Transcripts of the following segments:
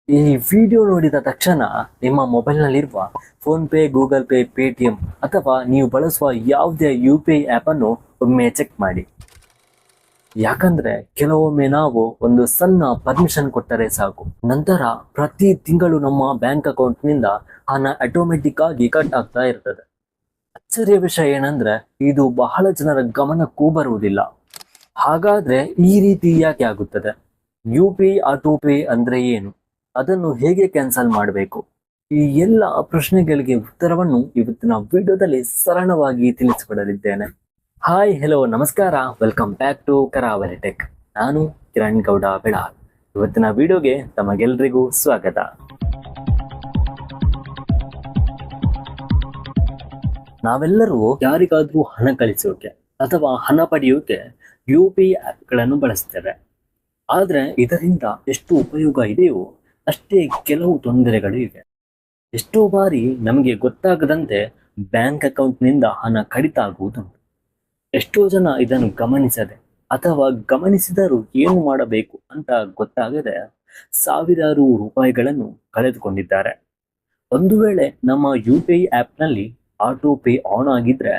ಈ ವಿಡಿಯೋ ನೋಡಿದ ತಕ್ಷಣ ನಿಮ್ಮ ಮೊಬೈಲ್ನಲ್ಲಿರುವ PhonePe, Google Pay, Paytm ಅಥವಾ ನೀವು ಬಳಸುವ ಯಾವುದೇ UPI ಆ್ಯಪ್ ಅನ್ನು ಒಮ್ಮೆ ಚೆಕ್ ಮಾಡಿ. ಯಾಕಂದ್ರೆ ಕೆಲವೊಮ್ಮೆ ನಾವು ಒಂದು ಸಣ್ಣ ಪರ್ಮಿಷನ್ ಕೊಟ್ಟರೆ ಸಾಕು, ನಂತರ ಪ್ರತಿ ತಿಂಗಳು ನಮ್ಮ ಬ್ಯಾಂಕ್ ಅಕೌಂಟ್ನಿಂದ ಹಣ ಆಟೋಮೆಟಿಕ್ ಆಗಿ ಕಟ್ ಆಗ್ತಾ ಇರ್ತದೆ. ಆಶ್ಚರ್ಯ ವಿಷಯ ಏನಂದ್ರೆ ಇದು ಬಹಳ ಜನರ ಗಮನಕ್ಕೂ ಬರುವುದಿಲ್ಲ. ಹಾಗಾದ್ರೆ ಈ ರೀತಿ ಯಾಕೆ ಆಗುತ್ತದೆ? UPI ಆಟೋ ಪೇ ಅಂದ್ರೆ ಏನು? ಅದನ್ನು ಹೇಗೆ ಕ್ಯಾನ್ಸಲ್ ಮಾಡಬೇಕು? ಈ ಎಲ್ಲ ಪ್ರಶ್ನೆಗಳಿಗೆ ಉತ್ತರವನ್ನು ಇವತ್ತಿನ ವಿಡಿಯೋದಲ್ಲಿ ಸರಳವಾಗಿ ತಿಳಿಸಿಕೊಡಲಿದ್ದೇನೆ. ಹಾಯ್, ಹೆಲೋ, ನಮಸ್ಕಾರ, ವೆಲ್ಕಮ್ ಬ್ಯಾಕ್ ಟು ಕರಾವಳಿ ಟೆಕ್. ನಾನು ಕಿರಣ್ ಗೌಡ ಬೆಳಾರ್. ಇವತ್ತಿನ ವಿಡಿಯೋಗೆ ತಮಗೆಲ್ಲರಿಗೂ ಸ್ವಾಗತ. ನಾವೆಲ್ಲರೂ ಯಾರಿಗಾದ್ರೂ ಹಣ ಕಳಿಸೋಕೆ ಅಥವಾ ಹಣ ಪಡೆಯೋಕೆ UPI ಆ್ಯಪ್ಗಳನ್ನು ಬಳಸ್ತೇವೆ. ಆದ್ರೆ ಇದರಿಂದ ಎಷ್ಟು ಉಪಯೋಗ ಇದೆಯೋ ಅಷ್ಟೇ ಕೆಲವು ತೊಂದರೆಗಳು ಇವೆ. ಎಷ್ಟೋ ಬಾರಿ ನಮಗೆ ಗೊತ್ತಾಗದಂತೆ ಬ್ಯಾಂಕ್ ಅಕೌಂಟ್ನಿಂದ ಹಣ ಕಡಿತ ಆಗುವುದುಂಟು. ಎಷ್ಟೋ ಜನ ಇದನ್ನು ಗಮನಿಸದೆ ಅಥವಾ ಗಮನಿಸಿದರೂ ಏನು ಮಾಡಬೇಕು ಅಂತ ಗೊತ್ತಾಗದೆ ಸಾವಿರಾರು ರೂಪಾಯಿಗಳನ್ನು ಕಳೆದುಕೊಂಡಿದ್ದಾರೆ. ಒಂದು ವೇಳೆ ನಮ್ಮ UPI ಆ್ಯಪ್ನಲ್ಲಿ ಆಟೋ ಪೇ ಆನ್ ಆಗಿದ್ರೆ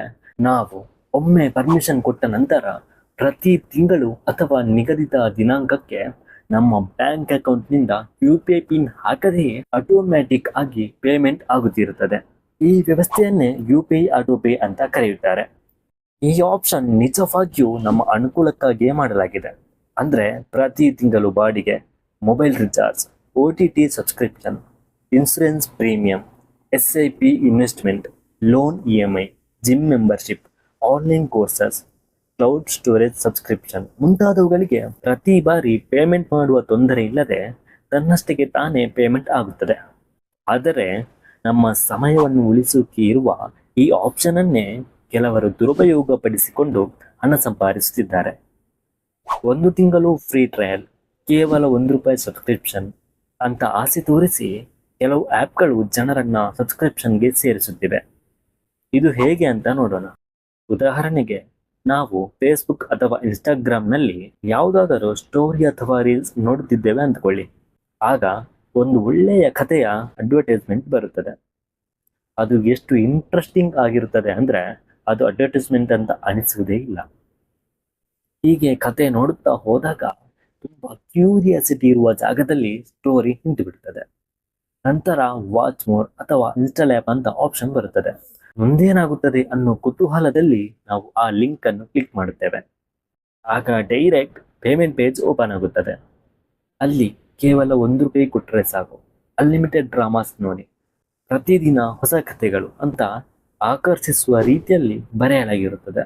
ನಾವು ಒಮ್ಮೆ ಪರ್ಮಿಷನ್ ಕೊಟ್ಟ ನಂತರ ಪ್ರತಿ ತಿಂಗಳು ಅಥವಾ ನಿಗದಿತ ದಿನಾಂಕಕ್ಕೆ ನಮ್ಮ ಬ್ಯಾಂಕ್ ಅಕೌಂಟ್ನಿಂದ UPI ಪಿನ್ ಹಾಕದೆಯೇ ಆಟೋಮ್ಯಾಟಿಕ್ ಆಗಿ ಪೇಮೆಂಟ್ ಆಗುತ್ತಿರುತ್ತದೆ. ಈ ವ್ಯವಸ್ಥೆಯನ್ನೇ UPI ಆಟೋ ಪೇ ಅಂತ ಕರೆಯುತ್ತಾರೆ. ಈ ಆಪ್ಷನ್ ನಿಜವಾಗಿಯೂ ನಮ್ಮ ಅನುಕೂಲಕ್ಕಾಗಿಯೇ ಮಾಡಲಾಗಿದೆ. ಅಂದ್ರೆ ಪ್ರತಿ ತಿಂಗಳು ಬಾಡಿಗೆ, mobile recharge, OTT subscription, insurance premium, SIP investment, loan EMI, gym membership, online courses, cloud storage subscription ಮುಂತಾದವುಗಳಿಗೆ ಪ್ರತಿ ಬಾರಿ ಪೇಮೆಂಟ್ ಮಾಡುವ ತೊಂದರೆ ಇಲ್ಲದೆ ತನ್ನಷ್ಟಕ್ಕೆ ತಾನೇ ಪೇಮೆಂಟ್ ಆಗುತ್ತದೆ. ಆದರೆ ನಮ್ಮ ಸಮಯವನ್ನು ಉಳಿಸೋಕೆ ಇರುವ ಈ ಆಪ್ಷನ್ ಅನ್ನೇ ಕೆಲವರು ದುರುಪಯೋಗಪಡಿಸಿಕೊಂಡು ಹಣ ಸಂಪಾದಿಸುತ್ತಿದ್ದಾರೆ. ಒಂದು ತಿಂಗಳು ಫ್ರೀ ಟ್ರಯಲ್, ಕೇವಲ ₹1 ಸಬ್ಸ್ಕ್ರಿಪ್ಷನ್ ಅಂತ ಆಸೆ ತೋರಿಸಿ ಕೆಲವು ಆ್ಯಪ್ಗಳು ಜನರನ್ನ ಸಬ್ಸ್ಕ್ರಿಪ್ಷನ್ಗೆ ಸೇರಿಸುತ್ತಿವೆ. ಇದು ಹೇಗೆ ಅಂತ ನೋಡೋಣ. ಉದಾಹರಣೆಗೆ, ನಾವು ಫೇಸ್ಬುಕ್ ಅಥವಾ ಇನ್ಸ್ಟಾಗ್ರಾಮ್ನಲ್ಲಿ ಯಾವುದಾದರೂ ಸ್ಟೋರಿ ಅಥವಾ ರೀಲ್ಸ್ ನೋಡುತ್ತಿದ್ದೇವೆ ಅಂದ್ಕೊಳ್ಳಿ. ಆಗ ಒಂದು ಒಳ್ಳೆಯ ಕಥೆಯ ಅಡ್ವರ್ಟೈಸ್ಮೆಂಟ್ ಬರುತ್ತದೆ. ಅದು ಎಷ್ಟು ಇಂಟ್ರೆಸ್ಟಿಂಗ್ ಆಗಿರುತ್ತದೆ ಅಂದ್ರೆ ಅದು ಅಡ್ವರ್ಟೈಸ್ಮೆಂಟ್ ಅಂತ ಅನಿಸುವುದೇ ಇಲ್ಲ. ಹೀಗೆ ಕತೆ ನೋಡುತ್ತಾ ಹೋದಾಗ ತುಂಬಾ ಕ್ಯೂರಿಯಾಸಿಟಿ ಇರುವ ಜಾಗದಲ್ಲಿ ಸ್ಟೋರಿ ನಿಂತು ಬಿಡುತ್ತದೆ. ನಂತರ ವಾಚ್ ಮೋರ್ ಅಥವಾ ಇನ್ಸ್ಟಾಲ್ ಆ್ಯಪ್ ಅಂತ ಆಪ್ಷನ್ ಬರುತ್ತದೆ. ಮುಂದೇನಾಗುತ್ತದೆ ಅನ್ನೋ ಕುತೂಹಲದಲ್ಲಿ ನಾವು ಆ ಲಿಂಕ್ ಅನ್ನು ಕ್ಲಿಕ್ ಮಾಡುತ್ತೇವೆ. ಆಗ ಡೈರೆಕ್ಟ್ ಪೇಮೆಂಟ್ ಪೇಜ್ ಓಪನ್ ಆಗುತ್ತದೆ. ಅಲ್ಲಿ ಕೇವಲ ₹1 ಕೊಟ್ಟರೆ ಸಾಕು, ಅನ್ಲಿಮಿಟೆಡ್ ಡ್ರಾಮಾಸ್ ನೋಡಿ, ಪ್ರತಿದಿನ ಹೊಸ ಕಥೆಗಳು ಅಂತ ಆಕರ್ಷಿಸುವ ರೀತಿಯಲ್ಲಿ ಬರೆಯಲಾಗಿರುತ್ತದೆ.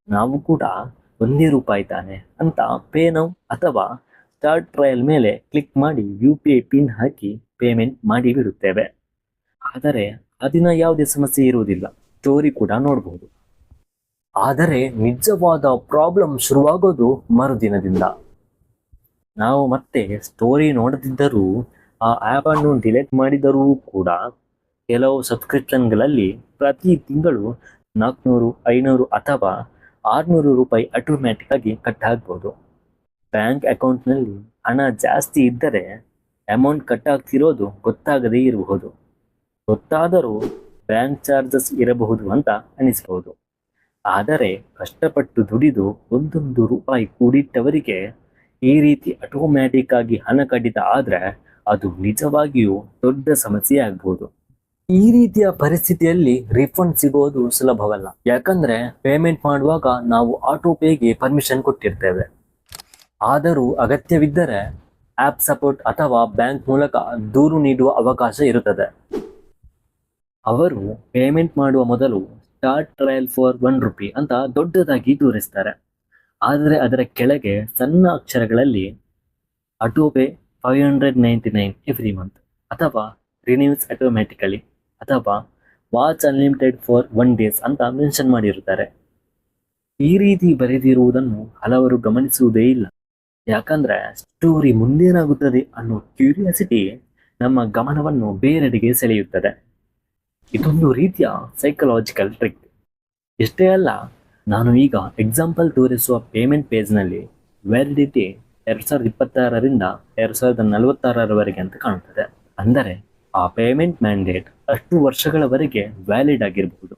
ನಾವು ಕೂಡ ₹1 ತಾನೆ ಅಂತ ಪೇ ನೌ ಅಥವಾ ಸ್ಟಾರ್ಟ್ ಟ್ರಯಲ್ ಮೇಲೆ ಕ್ಲಿಕ್ ಮಾಡಿ UPI ಪಿನ್ ಹಾಕಿ ಪೇಮೆಂಟ್ ಮಾಡಿ ಬಿಡುತ್ತೇವೆ. ಆದರೆ ಆ ದಿನ ಯಾವುದೇ ಸಮಸ್ಯೆ ಇರುವುದಿಲ್ಲ, ಸ್ಟೋರಿ ಕೂಡ ನೋಡಬಹುದು. ಆದರೆ ನಿಜವಾದ ಪ್ರಾಬ್ಲಮ್ ಶುರುವಾಗೋದು ಮರುದಿನದಿಂದ. ನಾವು ಮತ್ತೆ ಸ್ಟೋರಿ ನೋಡದಿದ್ದರೂ ಆ ಆ್ಯಪ್ ಅನ್ನು ಡಿಲೀಟ್ ಮಾಡಿದರೂ ಕೂಡ ಕೆಲವು ಸಬ್ಸ್ಕ್ರಿಪ್ಷನ್ಗಳಲ್ಲಿ ಪ್ರತಿ ತಿಂಗಳು ₹400, ₹500 ಅಥವಾ ₹600 ಆಟೋಮ್ಯಾಟಿಕ್ ಆಗಿ ಕಟ್ ಆಗ್ಬೋದು. ಬ್ಯಾಂಕ್ ಅಕೌಂಟ್ನಲ್ಲಿ ಹಣ ಜಾಸ್ತಿ ಇದ್ದರೆ ಅಮೌಂಟ್ ಕಟ್ ಆಗ್ತಿರೋದು ಗೊತ್ತಾಗದೇ ಇರಬಹುದು. ಗೊತ್ತಾದರೂ ಬ್ಯಾಂಕ್ ಚಾರ್ಜಸ್ ಇರಬಹುದು ಅಂತ ಅನಿಸಬಹುದು. ಆದರೆ ಕಷ್ಟಪಟ್ಟು ದುಡಿದು ಒಂದೊಂದು ರೂಪಾಯಿ ಕೂಡಿಟ್ಟವರಿಗೆ ಈ ರೀತಿ ಆಟೋಮ್ಯಾಟಿಕ್ ಆಗಿ ಹಣ ಕಡಿತ ಆದ್ರೆ ಅದು ನಿಜವಾಗಿಯೂ ದೊಡ್ಡ ಸಮಸ್ಯೆ ಆಗ್ಬೋದು. ಈ ರೀತಿಯ ಪರಿಸ್ಥಿತಿಯಲ್ಲಿ ರಿಫಂಡ್ ಸಿಗೋದು ಸುಲಭವಲ್ಲ. ಯಾಕಂದ್ರೆ ಪೇಮೆಂಟ್ ಮಾಡುವಾಗ ನಾವು ಆಟೋ ಪೇಗೆ ಪರ್ಮಿಷನ್ ಕೊಟ್ಟಿರ್ತೇವೆ. ಆದರೂ ಅಗತ್ಯವಿದ್ದರೆ ಆ್ಯಪ್ ಸಪೋರ್ಟ್ ಅಥವಾ ಬ್ಯಾಂಕ್ ಮೂಲಕ ದೂರು ನೀಡುವ ಅವಕಾಶ ಇರುತ್ತದೆ. ಅವರು ಪೇಮೆಂಟ್ ಮಾಡುವ ಮೊದಲು ಸ್ಟಾರ್ಟ್ ಟ್ರಯಲ್ ಫಾರ್ ₹1 ಅಂತ ದೊಡ್ಡದಾಗಿ ತೋರಿಸ್ತಾರೆ. ಆದರೆ ಅದರ ಕೆಳಗೆ ಸಣ್ಣ ಅಕ್ಷರಗಳಲ್ಲಿ ಆಟೋ ಪೇ $599 ಎವ್ರಿ ಮಂತ್ ಅಥವಾ ರಿನ್ಯೂಸ್ ಆಟೋಮ್ಯಾಟಿಕಲಿ ಅಥವಾ ವಾಚ್ ಅನ್ಲಿಮಿಟೆಡ್ ಫಾರ್ 1 ಡೇಸ್ ಅಂತ ಮೆನ್ಷನ್ ಮಾಡಿರುತ್ತಾರೆ. ಈ ರೀತಿ ಬರೆದಿರುವುದನ್ನು ಹಲವರು ಗಮನಿಸುವುದೇ ಇಲ್ಲ. ಯಾಕಂದ್ರೆ ಸ್ಟೋರಿ ಮುಂದೇನಾಗುತ್ತದೆ ಅನ್ನೋ ಕ್ಯೂರಿಯಾಸಿಟಿ ನಮ್ಮ ಗಮನವನ್ನು ಬೇರೆಡೆಗೆ ಸೆಳೆಯುತ್ತದೆ. ಇದೊಂದು ರೀತಿಯ ಸೈಕಲಾಜಿಕಲ್ ಟ್ರಿಕ್. ಇಷ್ಟೇ ಅಲ್ಲ, ನಾನು ಈಗ ಎಕ್ಸಾಂಪಲ್ ತೋರಿಸುವ ಪೇಮೆಂಟ್ ಪೇಜ್ನಲ್ಲಿ ವ್ಯಾಲಿಡಿಟಿ 2026ರಿಂದ 2046ರವರೆಗೆ ಅಂತ ಕಾಣುತ್ತದೆ. ಅಂದರೆ ಆ ಪೇಮೆಂಟ್ ಮ್ಯಾಂಡೇಟ್ ಅಷ್ಟು ವರ್ಷಗಳವರೆಗೆ ವ್ಯಾಲಿಡ್ ಆಗಿರಬಹುದು.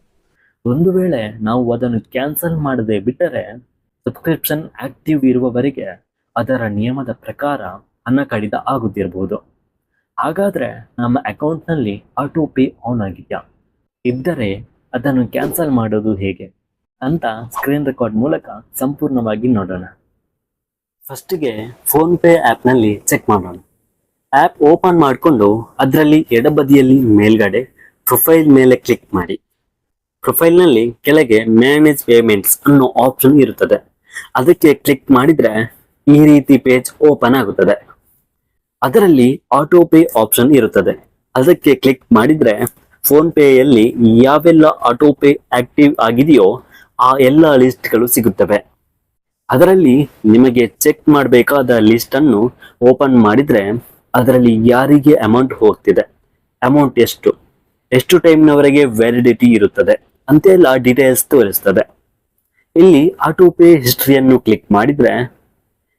ಒಂದು ವೇಳೆ ನಾವು ಅದನ್ನು ಕ್ಯಾನ್ಸಲ್ ಮಾಡದೆ ಬಿಟ್ಟರೆ ಸಬ್ಸ್ಕ್ರಿಪ್ಷನ್ ಆಕ್ಟಿವ್ ಇರುವವರೆಗೆ ಅದರ ನಿಯಮದ ಪ್ರಕಾರ ಹಣ ಕಡಿತ ಆಗುತ್ತಿರಬಹುದು. ಹಾಗಾದ್ರೆ ನಮ್ಮ ಅಕೌಂಟ್ನಲ್ಲಿ ಆಟೋ ಪೇ ಆನ್ ಆಗಿದೆಯಾ? ಇದ್ದರೆ ಅದನ್ನು ಕ್ಯಾನ್ಸಲ್ ಮಾಡೋದು ಹೇಗೆ ಅಂತ ಸ್ಕ್ರೀನ್ ರೆಕಾರ್ಡ್ ಮೂಲಕ ಸಂಪೂರ್ಣವಾಗಿ ನೋಡೋಣ. ಫಸ್ಟಿಗೆ ಫೋನ್ ಪೇ ಆ್ಯಪ್ನಲ್ಲಿ ಚೆಕ್ ಮಾಡೋಣ. ಆ್ಯಪ್ ಓಪನ್ ಮಾಡಿಕೊಂಡು ಅದರಲ್ಲಿ ಎಡಬದಿಯಲ್ಲಿ ಮೇಲ್ಗಡೆ ಪ್ರೊಫೈಲ್ ಮೇಲೆ ಕ್ಲಿಕ್ ಮಾಡಿ. ಪ್ರೊಫೈಲ್ನಲ್ಲಿ ಕೆಳಗೆ ಮ್ಯಾನೇಜ್ ಪೇಮೆಂಟ್ಸ್ ಅನ್ನೋ ಆಪ್ಷನ್ ಇರುತ್ತದೆ. ಅದಕ್ಕೆ ಕ್ಲಿಕ್ ಮಾಡಿದ್ರೆ ಈ ರೀತಿ ಪೇಜ್ ಓಪನ್ ಆಗುತ್ತದೆ. ಅದರಲ್ಲಿ ಆಟೋ ಪೇ ಆಪ್ಷನ್ ಇರುತ್ತದೆ. ಅದಕ್ಕೆ ಕ್ಲಿಕ್ ಮಾಡಿದ್ರೆ ಫೋನ್ ಪೇಯಲ್ಲಿ ಯಾವೆಲ್ಲ ಆಟೋ ಪೇ ಆಕ್ಟಿವ್ ಆಗಿದೆಯೋ ಆ ಎಲ್ಲ ಲಿಸ್ಟ್ಗಳು ಸಿಗುತ್ತವೆ. ಅದರಲ್ಲಿ ನಿಮಗೆ ಚೆಕ್ ಮಾಡಬೇಕಾದ ಲಿಸ್ಟ್ ಅನ್ನು ಓಪನ್ ಮಾಡಿದ್ರೆ ಅದರಲ್ಲಿ ಯಾರಿಗೆ ಅಮೌಂಟ್ ಹೋಗ್ತಿದೆ, ಅಮೌಂಟ್ ಎಷ್ಟು ಟೈಮ್ನವರೆಗೆ ವ್ಯಾಲಿಡಿಟಿ ಇರುತ್ತದೆ ಅಂತೆಲ್ಲ ಡೀಟೇಲ್ಸ್ ತೋರಿಸ್ತದೆ. ಇಲ್ಲಿ ಆಟೋ ಪೇ ಹಿಸ್ಟ್ರಿಯನ್ನು ಕ್ಲಿಕ್ ಮಾಡಿದ್ರೆ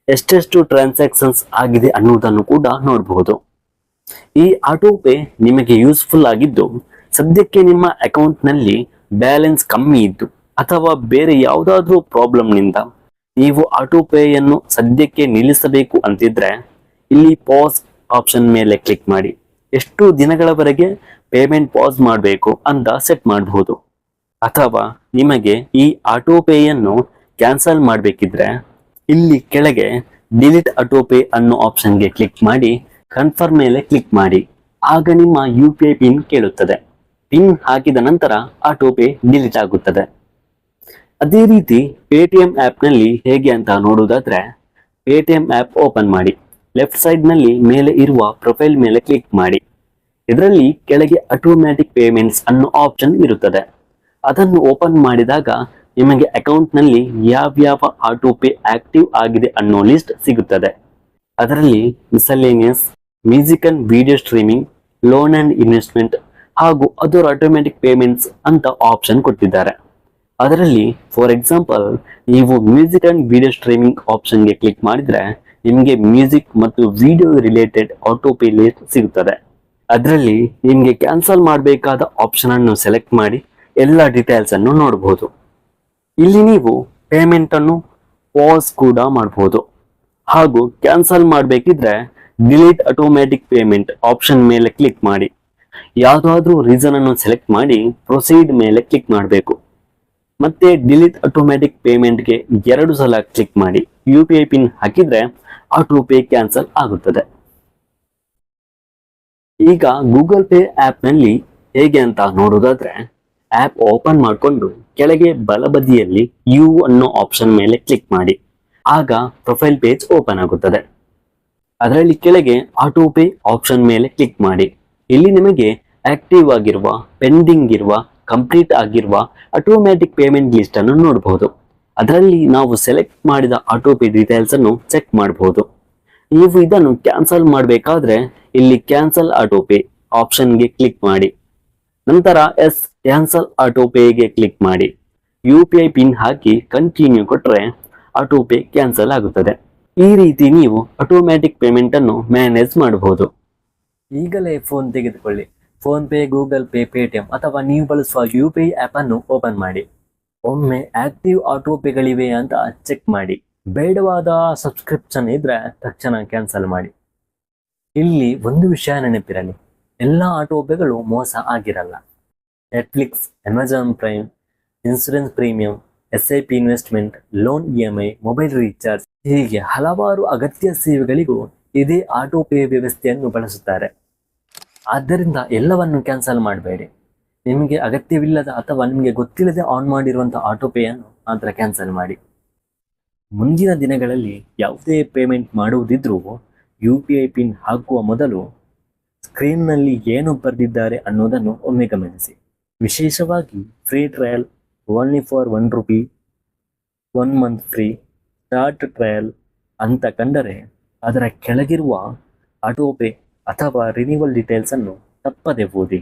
ಎಷ್ಟೆಷ್ಟು ಟ್ರಾನ್ಸಾಕ್ಷನ್ಸ್ ಆಗಿದೆ ಅನ್ನುವುದನ್ನು ಕೂಡ ನೋಡಬಹುದು. ಈ ಆಟೋ ಪೇ ನಿಮಗೆ ಯೂಸ್ಫುಲ್ ಆಗಿದ್ದು ಸದ್ಯಕ್ಕೆ ನಿಮ್ಮ ಅಕೌಂಟ್ನಲ್ಲಿ ಬ್ಯಾಲೆನ್ಸ್ ಕಮ್ಮಿ ಇದ್ದು ಅಥವಾ ಬೇರೆ ಯಾವುದಾದ್ರೂ ಪ್ರಾಬ್ಲಮ್ನಿಂದ ನೀವು ಆಟೋ ಪೇಯನ್ನು ಸದ್ಯಕ್ಕೆ ನಿಲ್ಲಿಸಬೇಕು ಅಂತಿದ್ರೆ ಇಲ್ಲಿ ಪಾಸ್ ಆಪ್ಷನ್ ಮೇಲೆ ಕ್ಲಿಕ್ ಮಾಡಿ ಎಷ್ಟು ದಿನಗಳವರೆಗೆ ಪೇಮೆಂಟ್ ಪಾಸ್ ಮಾಡಬೇಕು ಅಂತ ಸೆಟ್ ಮಾಡಬಹುದು. ಅಥವಾ ನಿಮಗೆ ಈ ಆಟೋ ಪೇಯನ್ನು ಕ್ಯಾನ್ಸಲ್ ಮಾಡಬೇಕಿದ್ರೆ ಇಲ್ಲಿ ಕೆಳಗೆ ಡಿಲೀಟ್ ಆಟೋ ಪೇ ಅನ್ನೋ ಆಪ್ಷನ್ಗೆ ಕ್ಲಿಕ್ ಮಾಡಿ ಕನ್ಫರ್ಮ್ ಮೇಲೆ ಕ್ಲಿಕ್ ಮಾಡಿ. ಆಗ ನಿಮ್ಮ UPI ಪಿನ್ ಕೇಳುತ್ತದೆ. ಪಿನ್ ಹಾಕಿದ ನಂತರ ಆಟೋ ಪೇ ಡಿಲೀಟ್ ಆಗುತ್ತದೆ. ಅದೇ ರೀತಿ ಪೇಟಿಎಂ ಆ್ಯಪ್ನಲ್ಲಿ ಹೇಗೆ ಅಂತ ನೋಡುವುದಾದ್ರೆ ಪೇಟಿಎಂ ಆ್ಯಪ್ ಓಪನ್ ಮಾಡಿ. ಲೆಫ್ಟ್ ಸೈಡ್ನಲ್ಲಿ ಮೇಲೆ ಇರುವ ಪ್ರೊಫೈಲ್ ಮೇಲೆ ಕ್ಲಿಕ್ ಮಾಡಿ. ಇದರಲ್ಲಿ ಕೆಳಗೆ ಆಟೋಮ್ಯಾಟಿಕ್ ಪೇಮೆಂಟ್ಸ್ ಅನ್ನೋ ಆಪ್ಷನ್ ಇರುತ್ತದೆ. ಅದನ್ನು ಓಪನ್ ಮಾಡಿದಾಗ ನಿಮಗೆ ಅಕೌಂಟ್ನಲ್ಲಿ ಯಾವ್ಯಾವ ಆಟೋ ಪೇ ಆಕ್ಟಿವ್ ಆಗಿದೆ ಅನ್ನೋ ಲಿಸ್ಟ್ ಸಿಗುತ್ತದೆ. ಅದರಲ್ಲಿ miscellaneous, music and video streaming, loan and investment ಹಾಗೂ ಅದರ್ ಆಟೋಮ್ಯಾಟಿಕ್ ಪೇಮೆಂಟ್ಸ್ ಅಂತ ಆಪ್ಷನ್ ಕೊಟ್ಟಿದ್ದಾರೆ. ಅದರಲ್ಲಿ ಫಾರ್ ಎಕ್ಸಾಂಪಲ್ ನೀವು ಮ್ಯೂಸಿಕ್ ಅಂಡ್ ವಿಡಿಯೋ ಸ್ಟ್ರೀಮಿಂಗ್ ಆಪ್ಷನ್ಗೆ ಕ್ಲಿಕ್ ಮಾಡಿದ್ರೆ ನಿಮಗೆ ಮ್ಯೂಸಿಕ್ ಮತ್ತು video related auto pay list ಸಿಗುತ್ತದೆ. ಅದರಲ್ಲಿ ನಿಮಗೆ ಕ್ಯಾನ್ಸಲ್ ಮಾಡಬೇಕಾದ ಆಪ್ಷನ್ ಅನ್ನು ಸೆಲೆಕ್ಟ್ ಮಾಡಿ ಎಲ್ಲ ಡೀಟೇಲ್ಸ್ ಅನ್ನು ನೋಡಬಹುದು. ಇಲ್ಲಿ ನೀವು ಪೇಮೆಂಟ್ ಅನ್ನು ಪಾಸ್ ಕೂಡ ಮಾಡಬಹುದು. ಹಾಗೂ ಕ್ಯಾನ್ಸಲ್ ಮಾಡಬೇಕಿದ್ರೆ ಡಿಲೀಟ್ ಆಟೋಮ್ಯಾಟಿಕ್ ಪೇಮೆಂಟ್ ಆಪ್ಷನ್ ಮೇಲೆ ಕ್ಲಿಕ್ ಮಾಡಿ. ಯಾವುದಾದ್ರೂ ರೀಸನ್ ಅನ್ನು ಸೆಲೆಕ್ಟ್ ಮಾಡಿ ಪ್ರೊಸೀಡ್ ಮೇಲೆ ಕ್ಲಿಕ್ ಮಾಡಬೇಕು. ಮತ್ತೆ ಡಿಲೀಟ್ ಆಟೋಮ್ಯಾಟಿಕ್ ಪೇಮೆಂಟ್ಗೆ 2 ಸಲ ಕ್ಲಿಕ್ ಮಾಡಿ UPI ಪಿನ್ ಹಾಕಿದ್ರೆ ಆಟೋ ಪೇ ಕ್ಯಾನ್ಸಲ್ ಆಗುತ್ತದೆ. ಈಗ ಗೂಗಲ್ ಪೇ ಆ್ಯಪ್ನಲ್ಲಿ ಹೇಗೆ ಅಂತ ನೋಡೋದಾದ್ರೆ ಆ್ಯಪ್ ಓಪನ್ ಮಾಡಿಕೊಂಡು ಕೆಳಗೆ ಬಲಬದಿಯಲ್ಲಿ ಯು ಅನ್ನೋ ಆಪ್ಷನ್ ಮೇಲೆ ಕ್ಲಿಕ್ ಮಾಡಿ. ಆಗ ಪ್ರೊಫೈಲ್ ಪೇಜ್ ಓಪನ್ ಆಗುತ್ತದೆ. ಅದರಲ್ಲಿ ಕೆಳಗೆ ಆಟೋ ಪೇ ಆಪ್ಷನ್ ಮೇಲೆ ಕ್ಲಿಕ್ ಮಾಡಿ. ಇಲ್ಲಿ ನಿಮಗೆ ಆಕ್ಟಿವ್ ಆಗಿರುವ, ಪೆಂಡಿಂಗ್ ಇರುವ, ಕಂಪ್ಲೀಟ್ ಆಗಿರುವ ಆಟೋಮ್ಯಾಟಿಕ್ ಪೇಮೆಂಟ್ ಲಿಸ್ಟ್ ಅನ್ನು ನೋಡಬಹುದು. ಅದರಲ್ಲಿ ನಾವು ಸೆಲೆಕ್ಟ್ ಮಾಡಿದ ಆಟೋ ಪೇ ಡೀಟೇಲ್ಸ್ ಅನ್ನು ಚೆಕ್ ಮಾಡಬಹುದು. ನೀವು ಇದನ್ನು ಕ್ಯಾನ್ಸಲ್ ಮಾಡಬೇಕಾದ್ರೆ ಇಲ್ಲಿ ಕ್ಯಾನ್ಸಲ್ ಆಟೋ ಪೇ ಆಪ್ಷನ್ಗೆ ಕ್ಲಿಕ್ ಮಾಡಿ. ನಂತರ ಕ್ಯಾನ್ಸಲ್ ಆಟೋ ಪೇಗೆ ಕ್ಲಿಕ್ ಮಾಡಿ. UPI ಪಿನ್ ಹಾಕಿ ಕಂಟಿನ್ಯೂ ಕೊಟ್ಟರೆ ಆಟೋ ಪೇ ಕ್ಯಾನ್ಸಲ್ ಆಗುತ್ತದೆ. ಈ ರೀತಿ ನೀವು ಆಟೋಮ್ಯಾಟಿಕ್ ಪೇಮೆಂಟ್ ಅನ್ನು ಮ್ಯಾನೇಜ್ ಮಾಡಬಹುದು. ಈಗಲೇ ಫೋನ್ ತೆಗೆದುಕೊಳ್ಳಿ. Phone pay, Google Pay, Paytm ಅಥವಾ ನೀವು ಬಳಸುವ UPI ಆ್ಯಪ್ ಅನ್ನು ಓಪನ್ ಮಾಡಿ. ಒಮ್ಮೆ ಆಕ್ಟಿವ್ ಆಟೋ ಪೇಗಳಿವೆ ಅಂತ ಚೆಕ್ ಮಾಡಿ. ಬೇಡವಾದ ಸಬ್ಸ್ಕ್ರಿಪ್ಷನ್ ಇದ್ರೆ ತಕ್ಷಣ ಕ್ಯಾನ್ಸಲ್ ಮಾಡಿ. ಇಲ್ಲಿ ಒಂದು ವಿಷಯ ನೆನಪಿರಲಿ, ಎಲ್ಲ ಆಟೋ ಪೇಗಳು ಮೋಸ ಆಗಿರಲ್ಲ. Netflix, Amazon prime, insurance premium, SIP investment, loan EMI, mobile recharge ಹೀಗೆ ಹಲವಾರು ಅಗತ್ಯ ಸೇವೆಗಳಿಗೂ ಇದೇ ಆಟೋ ಪೇ ವ್ಯವಸ್ಥೆಯನ್ನು ಬಳಸುತ್ತಾರೆ. ಆದ್ದರಿಂದ ಎಲ್ಲವನ್ನು ಕ್ಯಾನ್ಸಲ್ ಮಾಡಬೇಡಿ. ನಿಮಗೆ ಅಗತ್ಯವಿಲ್ಲದ ಅಥವಾ ನಿಮಗೆ ಗೊತ್ತಿಲ್ಲದೆ ಆನ್ ಮಾಡಿರುವಂತಹ ಆಟೋ ಪೇಯನ್ನು ಮಾತ್ರ ಕ್ಯಾನ್ಸಲ್ ಮಾಡಿ. ಮುಂದಿನ ದಿನಗಳಲ್ಲಿ ಯಾವುದೇ ಪೇಮೆಂಟ್ ಮಾಡುವುದಿದ್ರೂ UPI ಪಿನ್ ಹಾಕುವ ಮೊದಲು ಸ್ಕ್ರೀನ್ನಲ್ಲಿ ಏನು ಬರೆದಿದ್ದಾರೆ ಅನ್ನೋದನ್ನು ಒಮ್ಮೆ ಗಮನಿಸಿ. ವಿಶೇಷವಾಗಿ free trial, only for ₹1, 1 month free, start trial ಅಂತ ಕಂಡರೆ ಅದರ ಕೆಳಗಿರುವ ಆಟೋ ಪೇ ಅಥವಾ ರಿನಿವಲ್ ಡೀಟೇಲ್ಸ್ ಅನ್ನು ತಪ್ಪದೆ ಓದಿ.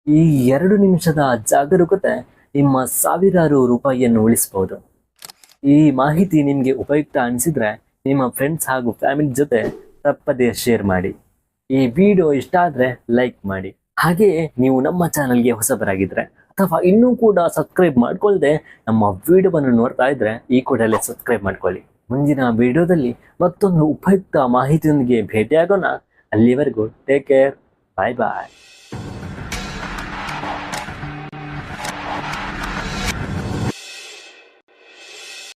ಈ 2 ನಿಮಿಷದ ಜಾಗರೂಕತೆ ನಿಮ್ಮ ಸಾವಿರಾರು ರೂಪಾಯಿಯನ್ನು ಉಳಿಸಬಹುದು. ಈ ಮಾಹಿತಿ ನಿಮಗೆ ಉಪಯುಕ್ತ ಅನಿಸಿದ್ರೆ ನಿಮ್ಮ ಫ್ರೆಂಡ್ಸ್ ಹಾಗೂ ಫ್ಯಾಮಿಲಿ ಜೊತೆ ತಪ್ಪದೇ ಶೇರ್ ಮಾಡಿ. ಈ ವಿಡಿಯೋ ಇಷ್ಟ ಆದ್ರೆ ಲೈಕ್ ಮಾಡಿ. ಹಾಗೆಯೇ ನೀವು ನಮ್ಮ ಚಾನಲ್ಗೆ ಹೊಸಬರಾಗಿದ್ರೆ ಅಥವಾ ಇನ್ನೂ ಕೂಡ ಸಬ್ಸ್ಕ್ರೈಬ್ ಮಾಡ್ಕೊಳ್ದೆ ನಮ್ಮ ವಿಡಿಯೋವನ್ನು ನೋಡ್ತಾ ಇದ್ರೆ ಈ ಕೂಡಲೇ ಸಬ್ಸ್ಕ್ರೈಬ್ ಮಾಡ್ಕೊಳ್ಳಿ. ಮುಂದಿನ ವಿಡಿಯೋದಲ್ಲಿ ಮತ್ತೊಂದು ಉಪಯುಕ್ತ ಮಾಹಿತಿಯೊಂದಿಗೆ ಭೇಟಿಯಾಗೋಣ. ಅಲ್ಲಿವರೆಗೂ ಟೇಕ್ ಕೇರ್. ಬಾಯ್ ಬಾಯ್.